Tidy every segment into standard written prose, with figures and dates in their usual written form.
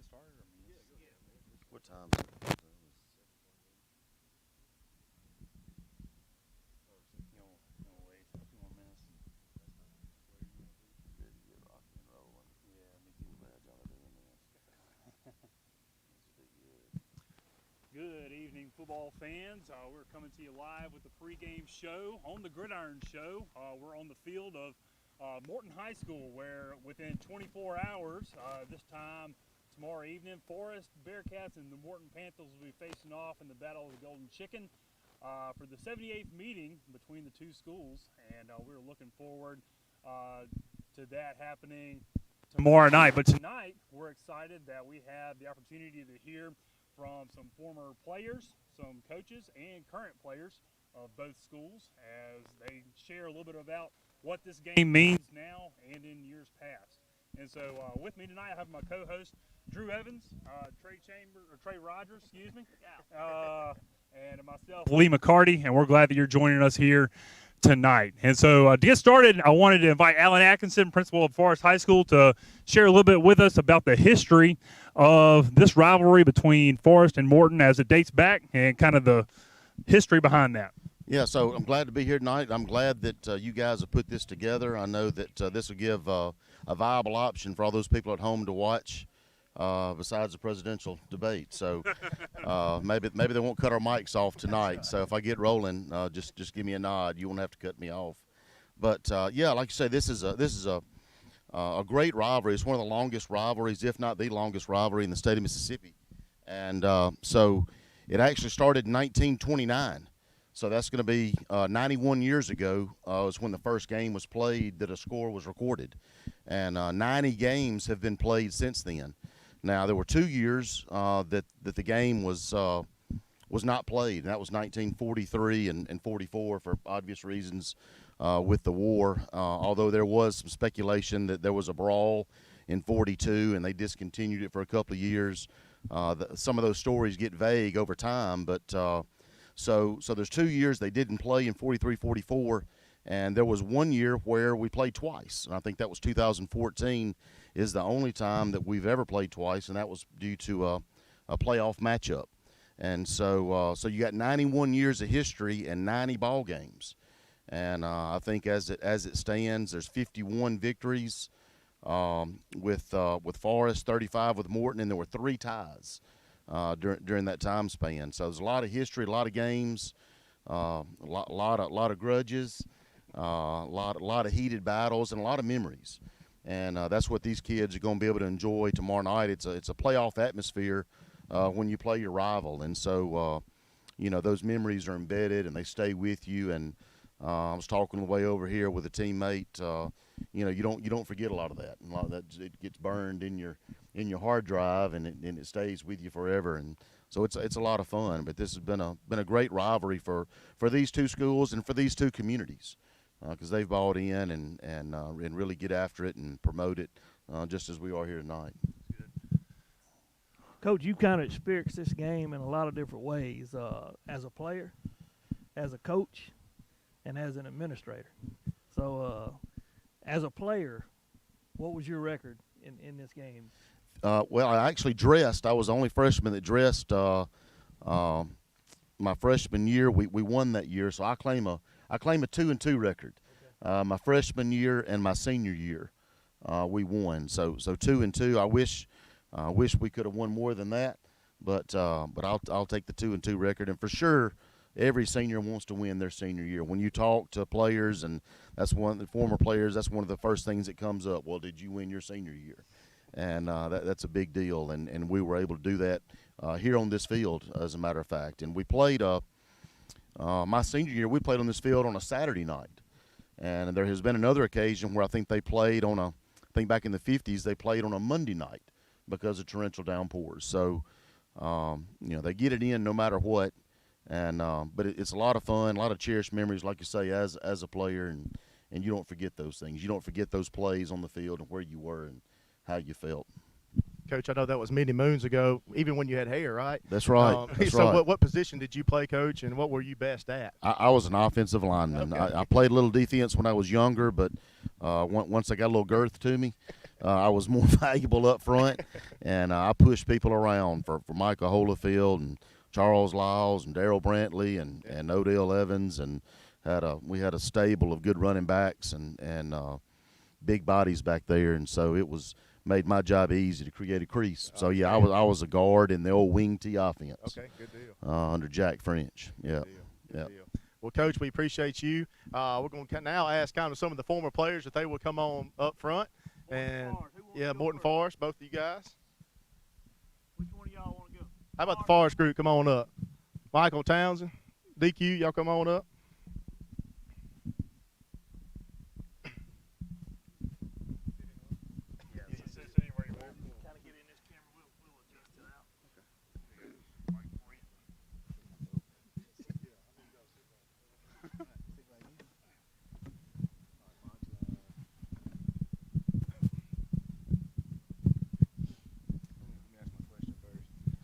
started? Or What time? you know, wait a few more minutes. Ready to get rocking and rolling. Yeah, me too. Glad y'all are doing this. This will be good. Good evening, football fans. We're coming to you live with the Pregame Show on the Gridiron Show. We're on the field of Morton High School, where within 24 hours, this time tomorrow evening, Forest Bearcats and the Morton Panthers will be facing off in the Battle of the Golden Chicken for the 78th meeting between the two schools, and we're looking forward to that happening tomorrow night. But tonight, we're excited that we have the opportunity to hear from some former players, some coaches, and current players of both schools as they share a little bit about what this game means now and in years past. And so with me tonight, I have my co-host, Drew Evans, Trey Rogers, and myself, Lee McCarty, and we're glad that you're joining us here tonight. And so to get started, I wanted to invite Alan Atkinson, principal of Forest High School, to share a little bit with us about the history of this rivalry between Forest and Morton as it dates back and kind of the history behind that. Yeah, so I'm glad to be here tonight. I'm glad that you guys have put this together. I know that this will give a viable option for all those people at home to watch besides the presidential debate. So maybe they won't cut our mics off tonight. So if I get rolling, just give me a nod. You won't have to cut me off. But yeah, like you say, this is a great rivalry. It's one of the longest rivalries, if not the longest rivalry in the state of Mississippi. And so it actually started in 1929. So that's going to be 91 years ago was when the first game was played that a score was recorded. And 90 games have been played since then. Now, there were 2 years that the game was not played, and that was 1943 and 44 for obvious reasons with the war, although there was some speculation that there was a brawl in 42 and they discontinued it for a couple of years. Some of those stories get vague over time, but so there's 2 years they didn't play in 43, 44, and there was 1 year where we played twice, and I think that was 2014 is the only time that we've ever played twice, and that was due to a playoff matchup. And so you got 91 years of history and 90 ball games, and I think as it stands, there's 51 victories with Forest, 35 with Morton, and there were 3 ties during that time span. So there's a lot of history, a lot of games, a lot of grudges, a lot of heated battles, and a lot of memories. And that's what these kids are going to be able to enjoy tomorrow night. It's a playoff atmosphere when you play your rival, and so those memories are embedded and they stay with you. And I was talking on the way over here with a teammate. You don't forget a lot of that. And a lot of that it gets burned in your hard drive, and it stays with you forever. And so it's a lot of fun. But this has been a great rivalry for these two schools and for these two communities. Because they've bought in and really get after it and promote it, just as we are here tonight. Coach, you kind of experienced this game in a lot of different ways, as a player, as a coach, and as an administrator. So, as a player, what was your record in this game? Well, I actually dressed. I was the only freshman that dressed my freshman year. We won that year, so I claim a 2-2 record. Okay. My freshman year and my senior year, we won. So 2-2. I wish we could have won more than that, but I'll take the 2-2 record. And for sure, every senior wants to win their senior year. When you talk to players, and that's one of the former players, that's one of the first things that comes up. Well, did you win your senior year? And that's a big deal. And we were able to do that here on this field, as a matter of fact. And we played my senior year, we played on this field on a Saturday night. And there has been another occasion where I think they played I think back in the 50s, they played on a Monday night because of torrential downpours. So, they get it in no matter what. And but it's a lot of fun, a lot of cherished memories, like you say, as a player. And you don't forget those things. You don't forget those plays on the field and where you were and how you felt. Coach, I know that was many moons ago, even when you had hair, right? That's right. So what position did you play, Coach, and what were you best at? I was an offensive lineman. Okay. I played a little defense when I was younger, but once I got a little girth to me, I was more valuable up front, and I pushed people around for Michael Holyfield and Charles Lyles and Darrell Brantley and Odell Evans, and we had a stable of good running backs and big bodies back there, and so it made my job easy to create a crease. So yeah, I was a guard in the old wing T offense. Okay, good deal. Under Jack French. Yeah. Good deal. Well, Coach, we appreciate you. We're going to now ask kind of some of the former players if they will come on up front. Morton Forest, both of you guys. Which one of y'all want to go? How about the Forest group? Come on up. Michael Townsend, DQ, y'all come on up.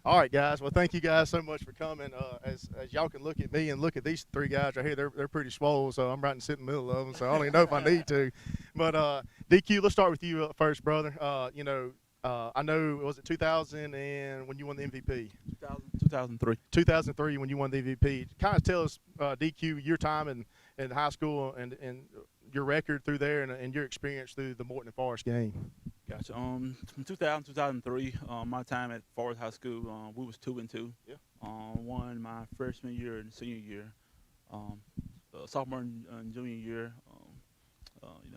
All right, guys. Well, thank you guys so much for coming. As y'all can look at me and look at these three guys right here, they're pretty swole, so I'm right in the middle of them, so I don't even know if I need to. But DQ, let's start with you first, brother. I know, was it 2000 and when you won the MVP? 2003. 2003 when you won the MVP. Kind of tell us, DQ, your time in high school and your record through there and your experience through the Morton and Forest game. Gotcha. From 2000 2003, my time at Forest High School, we was 2-2. Yeah. Won my freshman year and senior year, sophomore and junior year.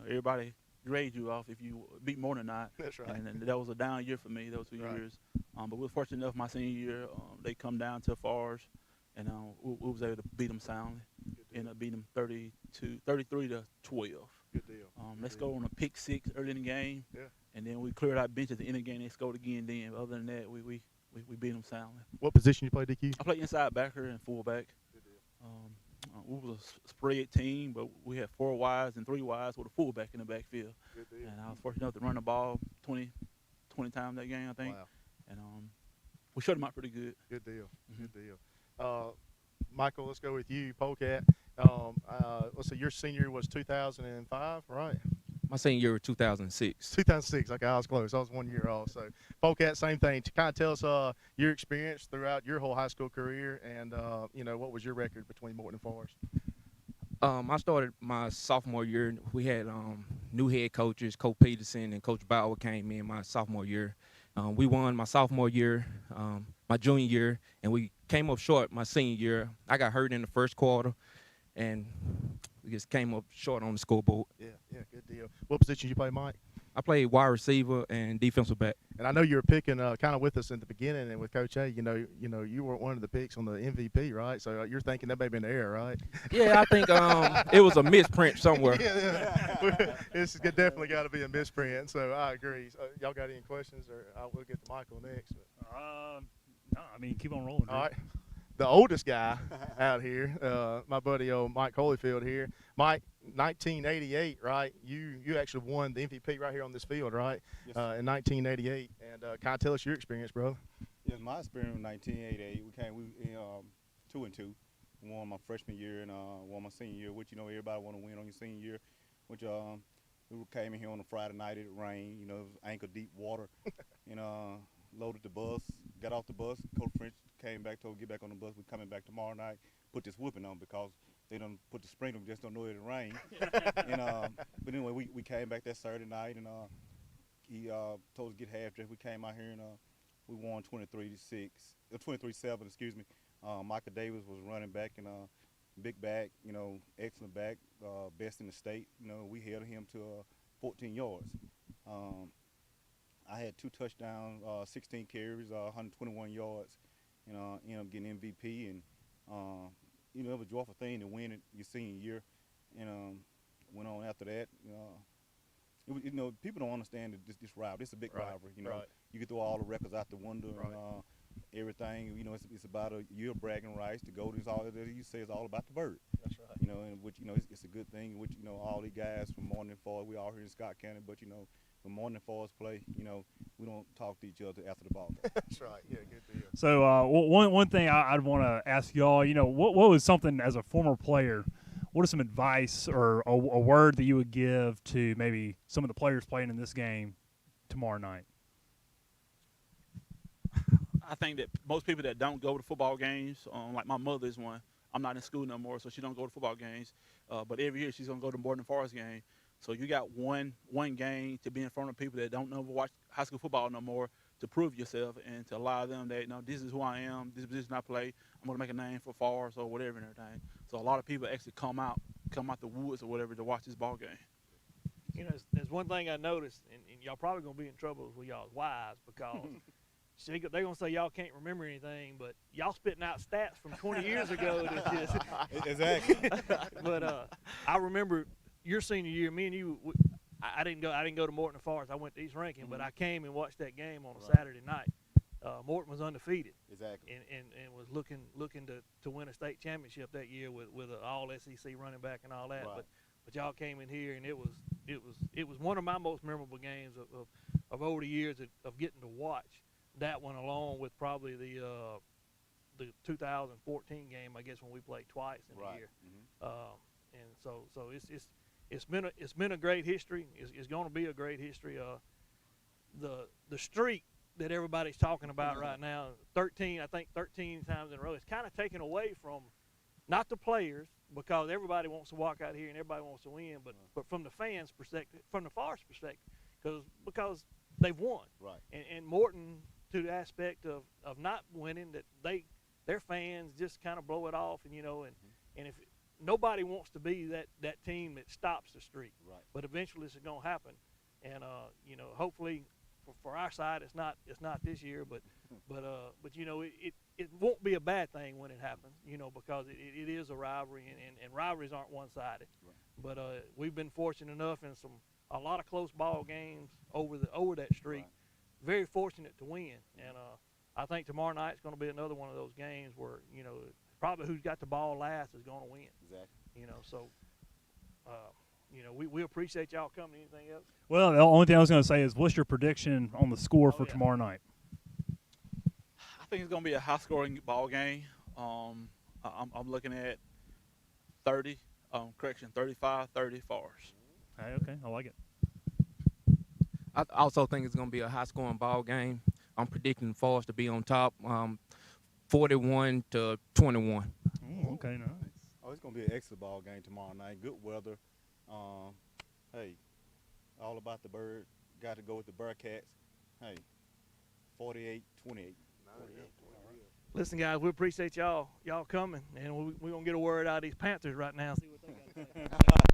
Everybody grade you off if you beat Morton or not. That's right. And that was a down year for me, those 2 years. But we were fortunate enough my senior year, they come down to Forest, and we was able to beat them soundly. Ended up beating them 33 to 12. Good deal. Let's go on a pick six early in the game. Yeah. And then we cleared our bench at the end of the game. They scored again then. But other than that, we beat them soundly. What position you play, DQ? I play inside backer and fullback. Good deal. We was a spread team, but we had 4 wides and 3 wides with a fullback in the backfield. Good deal. And I was fortunate enough to run the ball 20 times that game, I think. Wow. And we shut them out pretty good. Good deal. Mm-hmm. Good deal. Michael, let's go with you, Polecat. Let's see, your senior was 2005, right? My senior year was 2006. 2006. Okay, I was close. I was 1 year off. So, Polecat, same thing. To kind of tell us your experience throughout your whole high school career, and what was your record between Morton and Forest? I started my sophomore year. We had new head coaches, Coach Peterson and Coach Bauer came in my sophomore year. We won my sophomore year, my junior year, and we came up short my senior year. I got hurt in the first quarter, and we just came up short on the scoreboard. Yeah, good deal. What position you play, Mike? I played wide receiver and defensive back. And I know you were picking kind of with us in the beginning, and with Coach A, you were one of the picks on the MVP, right? So you're thinking that may have been the error, right? Yeah, I think it was a misprint somewhere. Yeah. This has definitely got to be a misprint. So I agree. Y'all got any questions, or I will get to Michael next. No, I mean, keep on rolling. All right. The oldest guy out here, my buddy Mike Holyfield here. Mike, 1988, right? You actually won the MVP right here on this field, right? Yes. In 1988. And kind of tell us your experience, brother. Yeah, my experience in 1988, we 2-2. Won my freshman year and won my senior year, which everybody want to win on your senior year. Which we came in here on a Friday night. It rained. It was ankle deep water, and loaded the bus. Got off the bus. Coach French came back, told get back on the bus. We're coming back tomorrow night. Put this whooping on because they don't put the sprinkler, just don't know it rain. But anyway, we came back that Saturday night, and he told us to get half dressed. We came out here and we won 23-6, 23-7. Excuse me. Michael Davis was running back and big back, excellent back, best in the state. We held him to 14 yards. I had 2 touchdowns, 16 carries, 121 yards, ended up getting MVP, and it was a joyful thing to win it your senior year, and went on after that. People don't understand this rivalry. It's a big rivalry. Right. You get through all the records out the window Right. and everything. It's about a year of bragging rights. The gold is all that you say is all about the bird. That's right. And which it's a good thing. Which all the guys from Morton and Forest, we all here in Scott County, but when Morton and Forest play, we don't talk to each other after the ball. That's right. Yeah, good deal. So one thing I'd want to ask y'all, what was something as a former player, what is some advice or a word that you would give to maybe some of the players playing in this game tomorrow night? I think that most people that don't go to football games, like my mother is one. I'm not in school no more, so she don't go to football games. But every year she's gonna go to more than Forest game. So you got one game to be in front of people that don't know watch high school football no more, to prove yourself and to allow them that, this is who I am, this position I play. I'm gonna make a name for Forest or whatever and everything. So a lot of people actually come out the woods or whatever to watch this ball game. There's one thing I noticed, and y'all probably gonna be in trouble with y'all's wives because they're gonna say y'all can't remember anything, but y'all spitting out stats from 20 years ago. That's just Exactly. But I remember your senior year. Me and you, I didn't go to Morton or Forest. I went to East Rankin, but I came and watched that game on a Saturday night. Morton was undefeated. Exactly. And was looking to win a state championship that year with an all SEC running back and all that. Right. But y'all came in here, and it was one of my most memorable games of over the years of getting to watch that one, along with probably the 2014 game, I guess, when we played twice in a year. And so it's been a great history. It's going to be a great history. The streak that everybody's talking about right now, 13 times in a row, it's kind of taken away from not the players, because everybody wants to walk out here and everybody wants to win, but from the fans' perspective, from the Forest perspective, because they've won. Right. And Morton, to the aspect of not winning, that their fans just kind of blow it off, and and if nobody wants to be that team that stops the streak. Right. But eventually it's going to happen, and hopefully for our side it's not this year, but it won't be a bad thing when it happens, because it is a rivalry, and rivalries aren't one-sided. Right. But we've been fortunate enough in a lot of close ball games over that streak. Right. Very fortunate to win, and I think tomorrow night's going to be another one of those games where probably who's got the ball last is going to win. Exactly. So we appreciate y'all coming. Anything else? Well, the only thing I was going to say is, what's your prediction on the score for tomorrow night? I think it's going to be a high-scoring ball game. I'm looking at 35-30 Forest. Okay, I like it. I also think it's going to be a high-scoring ball game. I'm predicting Forest to be on top, 41-21. Oh, okay, nice. Oh, it's going to be an excellent ball game tomorrow night. Good weather. Hey, all about the bird. Got to go with the Bearcats. Hey, 48-28. Listen, guys, we appreciate y'all coming, and we're going to get a word out of these Panthers right now. See what they got to say.